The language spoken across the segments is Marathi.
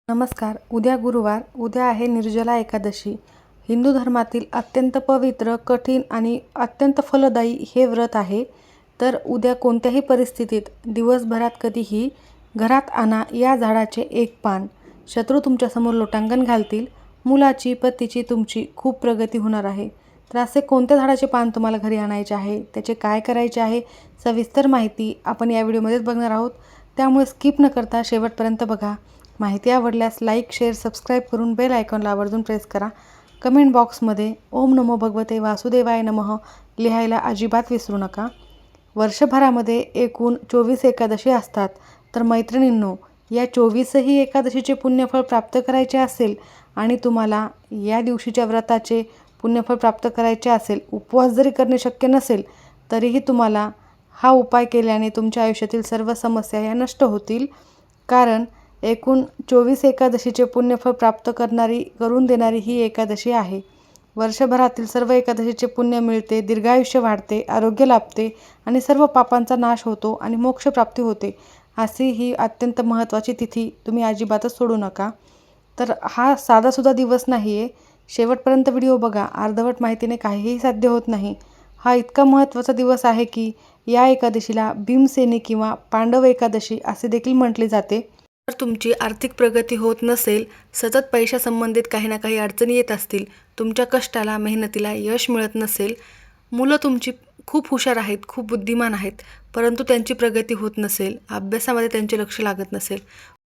नमस्कार. उद्या गुरुवार. उद्या आहे निर्जला एकादशी. हिंदू धर्मातील अत्यंत पवित्र, कठीण आणि अत्यंत फलदायी हे व्रत आहे. तर उद्या कोणत्याही परिस्थितीत दिवसभरात कधीही घरात आणा या झाडाचे एक पान. शत्रू तुमच्यासमोर लोटांगण घालतील. मुलाची, पतीची तुमची खूप प्रगती होणार आहे. तर असे कोणत्या झाडाचे पान तुम्हाला घरी आणायचे आहे, त्याचे काय करायचे आहे, सविस्तर माहिती आपण या व्हिडिओमध्येच बघणार आहोत. त्यामुळे स्किप न करता शेवटपर्यंत बघा. माहिती आवडल्यास लाईक, शेअर, सबस्क्राईब करून बेल आयकॉनला आवर्जून प्रेस करा. कमेंट बॉक्समध्ये ओम नमो भगवते वासुदेवाय नमः लिहायला अजिबात विसरू नका. वर्षभरामध्ये एकूण 24 एकादशी असतात. तर मैत्रिणींनो, या 24ही एकादशीचे पुण्यफळ प्राप्त करायचे असेल आणि तुम्हाला या दिवशीच्या व्रताचे पुण्यफळ प्राप्त करायचे असेल, उपवास जरी करणे शक्य नसेल तरीही तुम्हाला हा उपाय केल्याने तुमच्या आयुष्यातील सर्व समस्या या नष्ट होतील. कारण एकूण 24 एकादशीचे पुण्यफळ प्राप्त करून देणारी ही एकादशी आहे. वर्षभरातील सर्व एकादशीचे पुण्य मिळते, दीर्घायुष्य वाढते, आरोग्य लाभते आणि सर्व पापांचा नाश होतो आणि मोक्षप्राप्ती होते. अशी ही अत्यंत महत्त्वाची तिथी तुम्ही अजिबातच सोडू नका. तर हा साधासुद्धा दिवस नाही आहे. शेवटपर्यंत व्हिडिओ बघा. अर्धवट माहितीने काहीही साध्य होत नाही. हा इतका महत्त्वाचा दिवस आहे की या एकादशीला भीमसेनी किंवा पांडव एकादशी असे देखील म्हटले जाते. जर तुमची आर्थिक प्रगती होत नसेल, सतत पैशासंबंधित काही ना काही अडचणी येत असतील, तुमच्या कष्टाला, मेहनतीला यश मिळत नसेल, मुलं तुमची खूप हुशार आहेत, खूप बुद्धिमान आहेत, परंतु त्यांची प्रगती होत नसेल, अभ्यासामध्ये त्यांचे लक्ष लागत नसेल,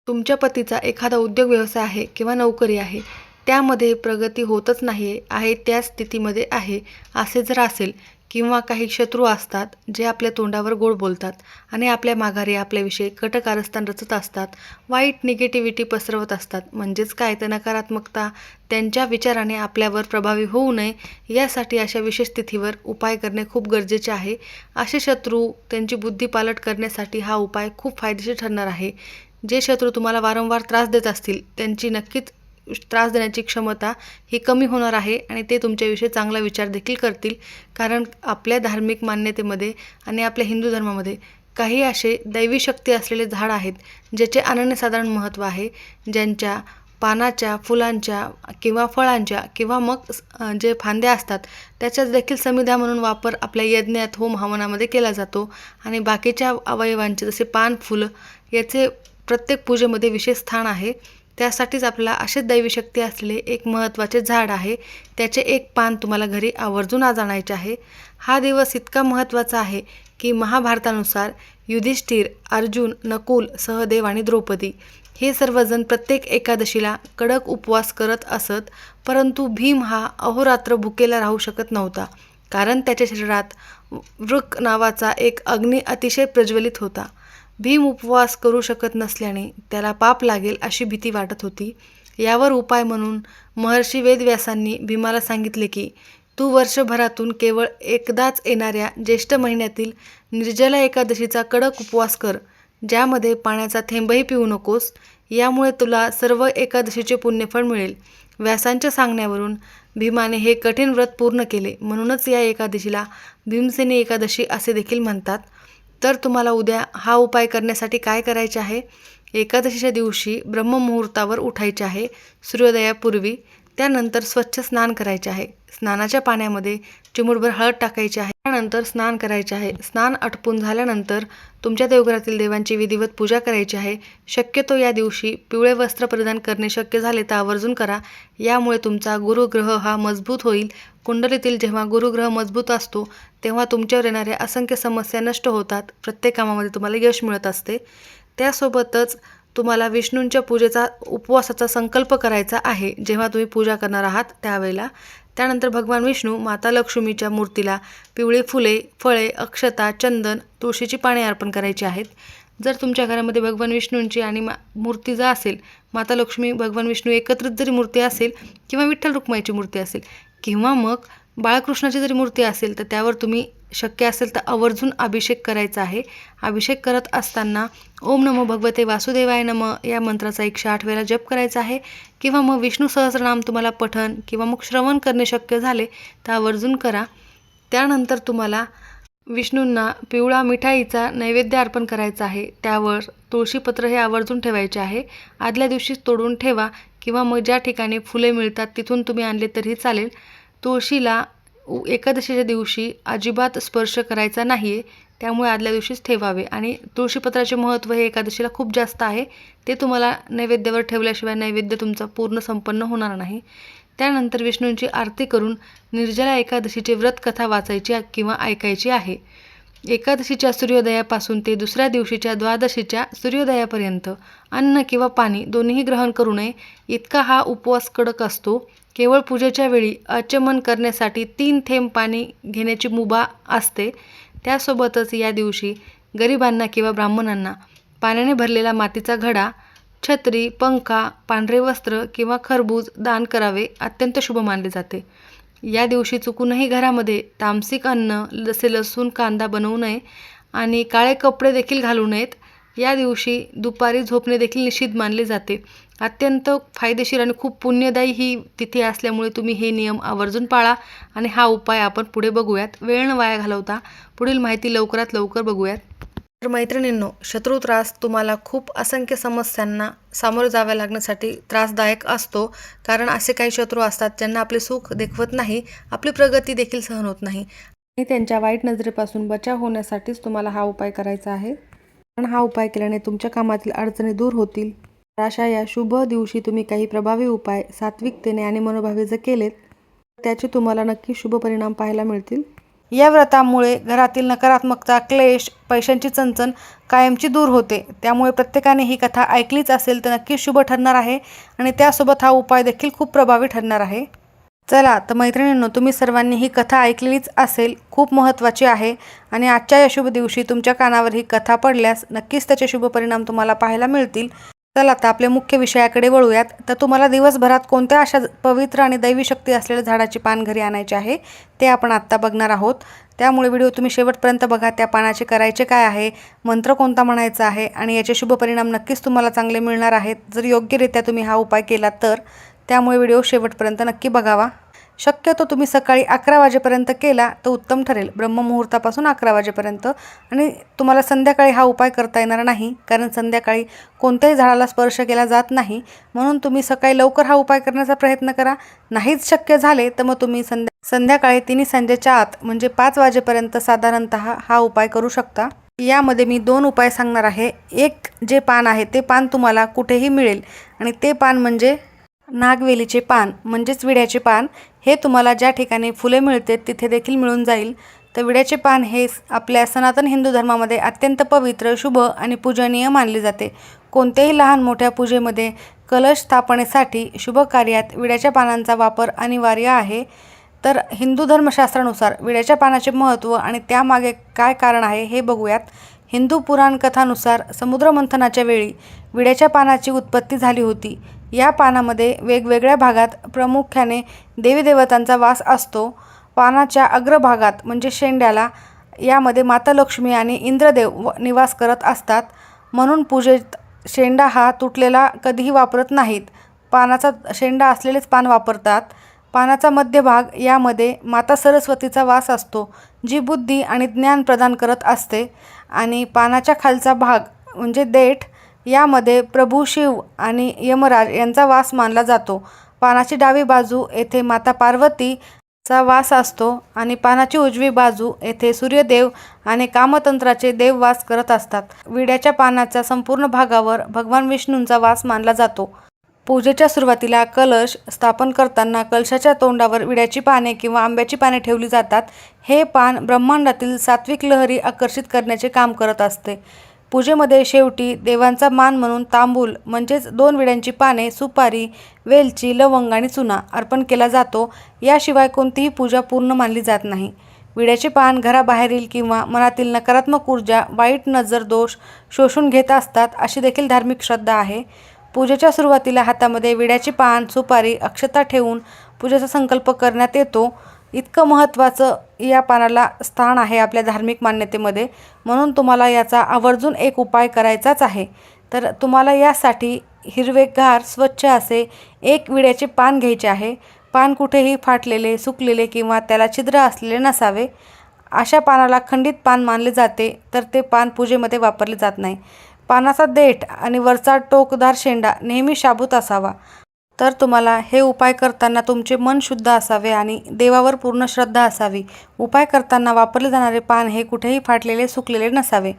तुमच्या पतीचा एखादा उद्योग व्यवसाय आहे किंवा नोकरी आहे, त्यामध्ये प्रगती होतच नाही आहे, त्याच स्थितीमध्ये आहे, असे जर असेल किंवा काही शत्रू असतात जे आपल्या तोंडावर गोड बोलतात आणि आपल्या माघारी आपल्याविषयी कटकारस्थान रचत असतात, वाईट निगेटिव्हिटी पसरवत असतात, म्हणजेच काय तर नकारात्मकता त्यांच्या विचाराने आपल्यावर प्रभावी होऊ नये यासाठी अशा विशेष तिथीवर उपाय करणे खूप गरजेचे आहे. असे शत्रू त्यांची बुद्धी पालट करण्यासाठी हा उपाय खूप फायदेशीर ठरणार आहे. जे शत्रू तुम्हाला वारंवार त्रास देत असतील त्यांची नक्कीच त्रास देण्याची क्षमता ही कमी होणार आहे आणि ते तुमच्याविषयी चांगला विचार देखील करतील. कारण आपल्या धार्मिक मान्यतेमध्ये आणि आपल्या हिंदू धर्मामध्ये काही असे दैवी शक्ती असलेले झाड आहेत ज्याचे अनन्यसाधारण महत्त्व आहे, ज्यांच्या पानाच्या, फुलांच्या किंवा फळांच्या किंवा मग जे फांद्या असतात त्याच्याच देखील समिधा म्हणून वापर आपल्या यज्ञात, होम हवनामध्ये केला जातो आणि बाकीच्या अवयवांचे जसे पान, फुलं याचे प्रत्येक पूजेमध्ये विशेष स्थान आहे. त्यासाठीच आपल्याला असेच दैवी शक्ती असलेले एक महत्त्वाचे झाड आहे, त्याचे एक पान तुम्हाला घरी आवर्जून आज आणायचे आहे. हा दिवस इतका महत्त्वाचा आहे की महाभारतानुसार युधिष्ठिर, अर्जुन, नकुल, सहदेव आणि द्रौपदी हे सर्वजण प्रत्येक एकादशीला कडक उपवास करत असत, परंतु भीम हा अहोरात्र भुकेला राहू शकत नव्हता. कारण त्याच्या शरीरात वृक नावाचा एक अग्नी अतिशय प्रज्वलित होता. भीम उपवास करू शकत नसल्याने त्याला पाप लागेल अशी भीती वाटत होती. यावर उपाय म्हणून महर्षी वेदव्यासांनी भीमाला सांगितले की तू वर्षभरातून केवळ एकदाच येणाऱ्या ज्येष्ठ महिन्यातील निर्जला एकादशीचा कडक उपवास कर, ज्यामध्ये पाण्याचा थेंबही पिऊ नकोस. यामुळे तुला सर्व एकादशीचे पुण्यफळ मिळेल. व्यासांच्या सांगण्यावरून भीमाने हे कठीण व्रत पूर्ण केले. म्हणूनच या एकादशीला भीमसेनी एकादशी असे देखील म्हणतात. तर तुम्हाला उद्या हा उपाय करण्यासाठी काय करायचे आहे? एकादशीच्या दिवशी ब्रह्ममुहूर्तावर उठायचे आहे, सूर्योदयापूर्वी. त्यानंतर स्वच्छ स्नान करायचे आहे. स्नानाच्या पाण्यामध्ये चिमूटभर हळद टाकायची आहे. त्यानंतर स्नान करायचे आहे. स्नान आटपून झाल्यानंतर तुमच्या देवघरातील देवांची विधिवत पूजा करायची आहे. शक्यतो या दिवशी पिवळे वस्त्र परिधान करणे शक्य झाले तर आवर्जून करा. यामुळे तुमचा गुरुग्रह हा मजबूत होईल. कुंडलीतील जेव्हा गुरुग्रह मजबूत असतो तेव्हा तुमच्यावर येणाऱ्या असंख्य समस्या नष्ट होतात. प्रत्येक कामामध्ये तुम्हाला यश मिळत असते. त्यासोबतच तुम्हाला विष्णूंच्या पूजेचा, उपवासाचा संकल्प करायचा आहे जेव्हा तुम्ही पूजा करणार आहात त्यावेळेला. त्यानंतर भगवान विष्णू, माता लक्ष्मीच्या मूर्तीला पिवळी फुले, फळे, अक्षता, चंदन, तुळशीची पाने अर्पण करायची आहेत. जर तुमच्या घरामध्ये भगवान विष्णूंची आणि मूर्ती जर असेल, माता लक्ष्मी, भगवान विष्णू एकत्रित जरी मूर्ती असेल किंवा विठ्ठल रुक्माईची मूर्ती असेल किंवा मग बाळकृष्णाची जरी मूर्ती असेल तर त्यावर तुम्ही शक्य असेल तर आवर्जून अभिषेक करायचा आहे. अभिषेक करत असताना ओम नमो भगवते वासुदेवाय नमः या मंत्राचा 108 वेळा जप करायचा आहे किंवा मग विष्णू सहस्रनाम तुम्हाला पठण किंवा मग श्रवण करणे शक्य झाले तर आवर्जून करा. त्यानंतर तुम्हाला विष्णूंना पिवळा मिठाईचा नैवेद्य अर्पण करायचा आहे. त्यावर तुळशीपत्र हे आवर्जून ठेवायचे आहे. आदल्या दिवशीच तोडून ठेवा किंवा मग ज्या ठिकाणी फुले मिळतात तिथून तुम्ही आणले तरीही चालेल. तुळशीला एकादशीच्या दिवशी अजिबात स्पर्श करायचा नाही आहे, त्यामुळे आदल्या दिवशीच ठेवावे. आणि तुळशीपत्राचे महत्त्व हे एकादशीला खूप जास्त आहे. ते तुम्हाला नैवेद्यावर ठेवल्याशिवाय नैवेद्य तुमचा पूर्ण संपन्न होणार नाही. त्यानंतर विष्णूंची आरती करून निर्जला एकादशीची व्रतकथा वाचायची किंवा ऐकायची आहे. एकादशीच्या सूर्योदयापासून ते दुसऱ्या दिवशीच्या द्वादशीच्या सूर्योदयापर्यंत अन्न किंवा पाणी दोन्हीही ग्रहण करू नये, इतका हा उपवास कडक असतो. केवळ पूजेच्या वेळी आचमन करण्यासाठी 3 थेंब पाणी घेण्याची मुभा असते. त्यासोबतच या दिवशी गरिबांना किंवा ब्राह्मणांना पाण्याने भरलेला मातीचा घडा, छत्री, पंखा, पांढरे वस्त्र किंवा खरबूज दान करावे अत्यंत शुभ मानले जाते. या दिवशी चुकूनही घरामध्ये तामसिक अन्न जसे लसूण, कांदा बनवू नये आणि काळे कपडे देखील घालू नयेत. या दिवशी दुपारी झोपणे देखील निषिद्ध मानले जाते. अत्यंत फायदेशीर आणि खूप पुण्यदायी ही तिथी असल्यामुळे तुम्ही हे नियम आवर्जून पाळा आणि हा उपाय आपण पुढे बघूयात. वेळ न वाया घालवता पुढील माहिती लवकरात लवकर बघूयात. तर मैत्रिणींनो, शत्रू त्रास तुम्हाला खूप असंख्य समस्यांना सामोरे जावे लागण्यासाठी त्रासदायक असतो. कारण असे काही शत्रू असतात ज्यांना आपले सुख देखवत नाही, आपली प्रगती देखील सहन होत नाही. आणि त्यांच्या वाईट नजरेपासून बचाव होण्यासाठीच तुम्हाला हा उपाय करायचा आहे. कारण हा उपाय केल्याने तुमच्या कामातील अडचणी दूर होतील. अशा या शुभ दिवशी तुम्ही काही प्रभावी उपाय सात्विकतेने आणि मनोभावे जर केलेत, त्याचे तुम्हाला नक्की शुभ परिणाम पाहायला मिळतील. या व्रतामुळे घरातील नकारात्मकता, क्लेश, पैशांची चणचण कायमची दूर होते. त्यामुळे प्रत्येकाने ही कथा ऐकलीच असेल तर नक्कीच शुभ ठरणार आहे आणि त्यासोबत हा उपाय देखील खूप प्रभावी ठरणार आहे. चला तर मैत्रिणींनो, तुम्ही सर्वांनी ही कथा ऐकलेलीच असेल, खूप महत्त्वाची आहे आणि आजच्या या शुभ दिवशी तुमच्या कानावर ही कथा पडल्यास नक्कीच त्याचे शुभ परिणाम तुम्हाला पाहायला मिळतील. चला आता आपल्या मुख्य विषयाकडे वळूयात. तर तुम्हाला दिवसभरात कोणत्या अशा पवित्र आणि दैवी शक्ती असलेल्या झाडाची पान घरी आणायचे आहे ते आपण आत्ता बघणार आहोत. त्यामुळे व्हिडिओ तुम्ही शेवटपर्यंत बघा. त्या पानाचे करायचे काय आहे, मंत्र कोणता म्हणायचा आहे आणि याचे शुभ परिणाम नक्कीच तुम्हाला चांगले मिळणार आहेत जर योग्यरित्या तुम्ही हा उपाय केला तर. त्यामुळे व्हिडिओ शेवटपर्यंत नक्की बघावा. शक्यतो तुम्ही सकाळी 11 वाजेपर्यंत केला तर उत्तम ठरेल, ब्रह्ममुहूर्तापासून 11 वाजेपर्यंत. आणि तुम्हाला संध्याकाळी हा उपाय करता येणार नाही, कारण संध्याकाळी कोणत्याही झाडाला स्पर्श केला जात नाही. म्हणून तुम्ही सकाळी लवकर हा उपाय करण्याचा प्रयत्न करा. नाहीच शक्य झाले तर मग तुम्ही संध्याकाळी 3 संजेच्या आत म्हणजे 5 वाजेपर्यंत साधारणतः हा उपाय करू शकता. यामध्ये मी 2 उपाय सांगणार आहे. एक जे पान आहे ते पान तुम्हाला कुठेही मिळेल आणि ते पान म्हणजे नागवेलीचे पान म्हणजेच विड्याचे पान. हे तुम्हाला ज्या ठिकाणी फुले मिळते तिथे देखील मिळून जाईल. तर विड्याचे पान हे आपल्या सनातन हिंदू धर्मामध्ये अत्यंत पवित्र, शुभ आणि पूजनीय मानले जाते. कोणत्याही लहान मोठ्या पूजेमध्ये कलश स्थापनेसाठी शुभ कार्यात विड्याच्या पानांचा वापर अनिवार्य आहे. तर हिंदू धर्मशास्त्रानुसार विड्याच्या पानाचे महत्त्व आणि त्यामागे काय कारण आहे हे बघूयात. हिंदू पुराण कथानुसार समुद्रमंथनाच्या वेळी विड्याच्या पानाची उत्पत्ती झाली होती. या पानामध्ये वेगवेगळ्या भागात प्रामुख्याने देवीदेवतांचा वास असतो. पानाच्या अग्रभागात म्हणजे शेंड्याला यामध्ये माता लक्ष्मी आणि इंद्रदेव निवास करत असतात. म्हणून पूजेत शेंडा हा तुटलेला कधीही वापरत नाहीत. पानाचा शेंडा असलेलेच पान वापरतात. पानाचा मध्यभाग यामध्ये माता सरस्वतीचा वास असतो, जी बुद्धी आणि ज्ञान प्रदान करत असते. आणि पानाच्या खालचा भाग म्हणजे देठ यामध्ये प्रभू शिव आणि यमराज यांचा वास मानला जातो. पानाची डावी बाजू येथे माता पार्वतीचा वास असतो आणि पानाची उजवी बाजू येथे सूर्यदेव आणि कामतंत्राचे देव वास करत असतात. विड्याच्या पानाच्या संपूर्ण भागावर भगवान विष्णूंचा वास मानला जातो. पूजेच्या सुरुवातीला कलश स्थापन करताना कलशाच्या तोंडावर विड्याची पाने किंवा आंब्याची पाने ठेवली जातात. हे पान ब्रह्मांडातील सात्विक लहरी आकर्षित करण्याचे काम करत असते. पूजेमध्ये शेवटी देवांचा मान म्हणून तांबूल म्हणजेच 2 विड्यांची पाने, सुपारी, वेलची, लवंग आणि चुना अर्पण केला जातो. याशिवाय कोणतीही पूजा पूर्ण मानली जात नाही. विड्याचे पान घराबाहेरील किंवा मनातील नकारात्मक ऊर्जा, वाईट नजर, दोष शोषून घेत असतात अशी देखील धार्मिक श्रद्धा आहे. पूजेच्या सुरुवातीला हातामध्ये विड्याची पान, सुपारी, अक्षता ठेवून पूजेचा संकल्प करण्यात येतो. इतकं महत्त्वाचं या पानाला स्थान आहे आपल्या धार्मिक मान्यतेमध्ये. म्हणून तुम्हाला याचा आवर्जून एक उपाय करायचाच आहे. तर तुम्हाला यासाठी हिरवेगार स्वच्छ असे 1 विड्याचे पान घ्यायचे आहे. पान कुठेही फाटलेले, सुकलेले किंवा त्याला छिद्र असलेले नसावे. अशा पानाला खंडित पान मानले जाते, तर ते पान पूजेमध्ये वापरले जात नाही. पानाचा देठ आणि वरचा टोकदार शेंडा नेहमी शाबूत असावा. तर तुम्हाला हे उपाय करताना तुमचे मन शुद्ध असावे आणि देवावर पूर्ण श्रद्धा असावी. उपाय करताना वापरले जाणारे पान हे कुठेही फाटलेले सुकलेले नसावे,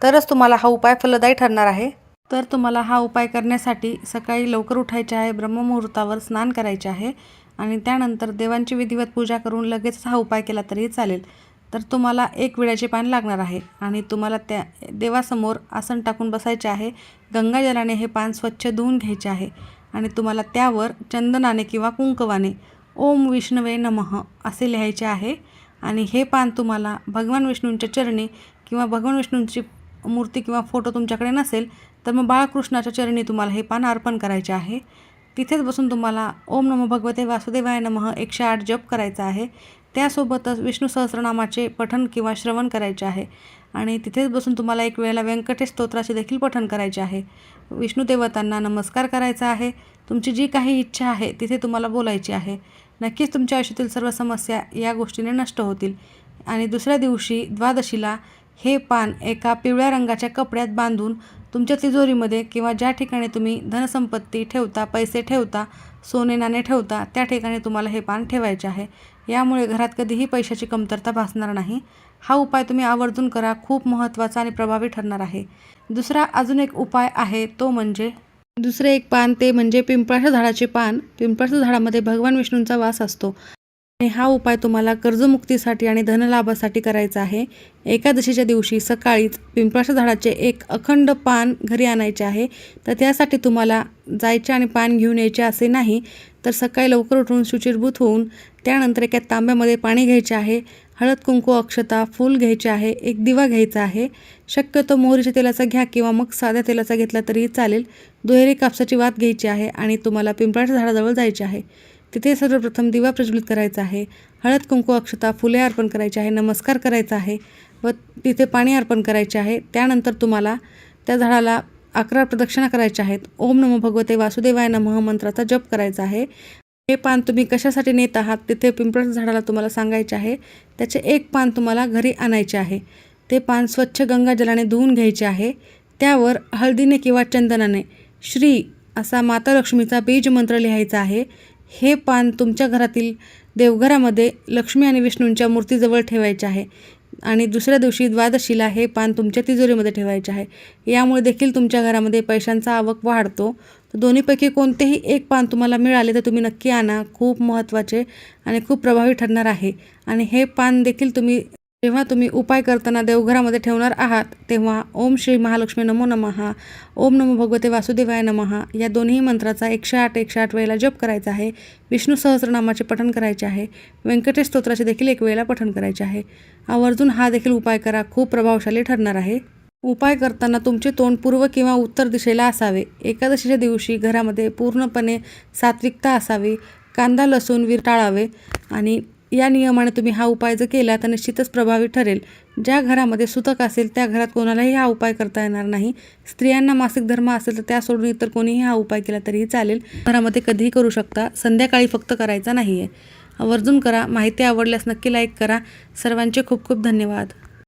तरच तुम्हाला हा उपाय फलदायी ठरणार आहे. तर तुम्हाला हा उपाय करण्यासाठी सकाळी लवकर उठायचे आहे, ब्रह्ममुहूर्तावर स्नान करायचे आहे आणि त्यानंतर देवांची विधिवत पूजा करून लगेच हा उपाय केला तरीही चालेल. तर तुम्हाला एक विड्याचे पान लागणार आहे आणि तुम्हाला त्या देवासमोर आसन टाकून बसायचे आहे. गंगाजलाने हे पान स्वच्छ धुवून घ्यायचे आहे आणि तुम्हाला त्यावर चंदनाने किंवा कुंकवाने ओम विष्णवे नमः असे लिहायचे आहे. आणि हे पान तुम्हाला भगवान विष्णूंच्या चरणी किंवा भगवान विष्णूंची मूर्ती किंवा फोटो तुमच्याकडे नसेल तर मग बाळकृष्णाच्या चरणी तुम्हाला हे पान अर्पण करायचे आहे. तिथेच बसून तुम्हाला ओम नमो भगवते वासुदेवाय नमः 108 जप करायचा आहे. त्यासोबतच विष्णू सहस्रनामाचे पठण किंवा श्रवण करायचे आहे आणि तिथेच बसून तुम्हाला एक वेळेला व्यंकटेश स्तोत्राचे देखील पठण करायचे आहे. विष्णू देवतांना नमस्कार करायचा आहे. तुमची जी काही इच्छा आहे तिथे तुम्हाला बोलायची आहे. नक्कीच तुमच्या आयुष्यातील सर्व समस्या या गोष्टीने नष्ट होतील. आणि दुसऱ्या दिवशी द्वादशीला हे पान एका पिवळ्या रंगाच्या कपड्यात बांधून तुमच्या तिजोरीमध्ये किंवा ज्या ठिकाणी तुम्ही धनसंपत्ती ठेवता, पैसे ठेवता, सोने नाणे ठेवता, त्या ठिकाणी तुम्हाला हे पान ठेवायचे आहे. यामुळे घरात कधीही पैशाची कमतरता भासणार नाही. हा उपाय तुम्ही आवर्जून करा, खूप महत्त्वाचा आणि प्रभावी ठरणार आहे. दुसरा अजून एक उपाय आहे, तो म्हणजे दुसरे एक पान, ते म्हणजे पिंपळाच्या झाडाचे पान. पिंपळाच्या झाडामध्ये भगवान विष्णूंचा वास असतो आणि हा उपाय तुम्हाला कर्जमुक्तीसाठी आणि धनलाभासाठी करायचा आहे. एकादशीच्या दिवशी सकाळीच पिंपळाच्या झाडाचे एक अखंड पान घरी आणायचे आहे. तर त्यासाठी तुम्हाला जायचे आणि पान घेऊन यायचे असे नाही, तर सकाळी लवकर उठून शुचिर्भूत होऊन त्यानंतर एका तांब्यामध्ये पाणी घ्यायचे आहे. हळद, कुंकू, अक्षता, फूल घ्यायचे आहे. एक दिवा घ्यायचा आहे. शक्यतो मोहरीच्या तेलाचा घ्या किंवा मग साध्या तेलाचा घेतला तरीही चालेल. दुहेरी कापसाची वात घ्यायची आहे आणि तुम्हाला पिंपळाच्या झाडाजवळ जायचे आहे. तिथे सर्वप्रथम दिवा प्रज्वलित करायचा आहे. हळद, कुंकू, अक्षता, फुले अर्पण करायचे आहे. नमस्कार करायचा आहे व तिथे पाणी अर्पण करायचे आहे. त्यानंतर तुम्हाला त्या झाडाला 11 प्रदक्षिणा करायच्या आहेत. ओम नमो भगवते वासुदेवाय नमः मंत्राचा जप करायचा आहे. हे पान तुम्ही कशासाठी नेत आहात तिथे पिंपळाच्या झाडाला तुम्हाला सांगायचे आहे. त्याचे एक पान तुम्हाला घरी आणायचे आहे. ते पान स्वच्छ गंगाजलाने धुवून घ्यायचे आहे. त्यावर हळदीने किंवा चंदनाने श्री असा माता लक्ष्मीचा बीज मंत्र लिहायचा आहे. हे पान तुमच्या घरातील देवघरामध्ये लक्ष्मी आणि विष्णूंच्या मूर्तीजवळ ठेवायचे आहे आणि दुसऱ्या दिवशी द्वादशीला हे पान तुमच्या तिजोरीमध्ये ठेवायचे आहे. यामुळे देखील तुमच्या घरामध्ये पैशांचा आवक वाढतो. तर दोन्हीपैकी कोणतेही एक पान तुम्हाला मिळाले तर तुम्ही नक्की आणा. खूप महत्त्वाचे आणि खूप प्रभावी ठरणार आहे. आणि हे पान देखील जेव्हा तुम्ही उपाय करताना देवघरामध्ये ठेवणार आहात तेव्हा ओम श्री महालक्ष्मी नमो नमः, ओम नमो भगवते वासुदेवाय नमः या दोन्ही मंत्राचा 108 वेळेला जप करायचा आहे. विष्णू सहस्रनामाचे पठण करायचे आहे. व्यंकटेश स्तोत्राचे देखील एक वेळेला पठण करायचे आहे. आवर्जून हा देखील उपाय करा, खूप प्रभावशाली ठरणार आहे. उपाय करताना तुमचे तोंड पूर्व किंवा उत्तर दिशेला असावे. एकादशीच्या दिवशी घरामध्ये पूर्णपणे सात्विकता असावी. कांदा, लसूण टाळावे आणि या नियमाने तुम्ही हा उपाय जर केला तर निश्चितच प्रभावी ठरेल. ज्या घरामध्ये सुतक असेल त्या घरात कोणालाही हा उपाय करता येणार नाही. स्त्रियांना मासिक धर्म असेल तर त्या सोडून इतर कोणीही हा उपाय केला तरीही चालेल. घरामध्ये कधीही करू शकता. संध्याकाळी फक्त करायचा नाही आहे. आवर्जून करा. माहिती आवडल्यास नक्की लाईक करा. सर्वांचे खूप खूप धन्यवाद.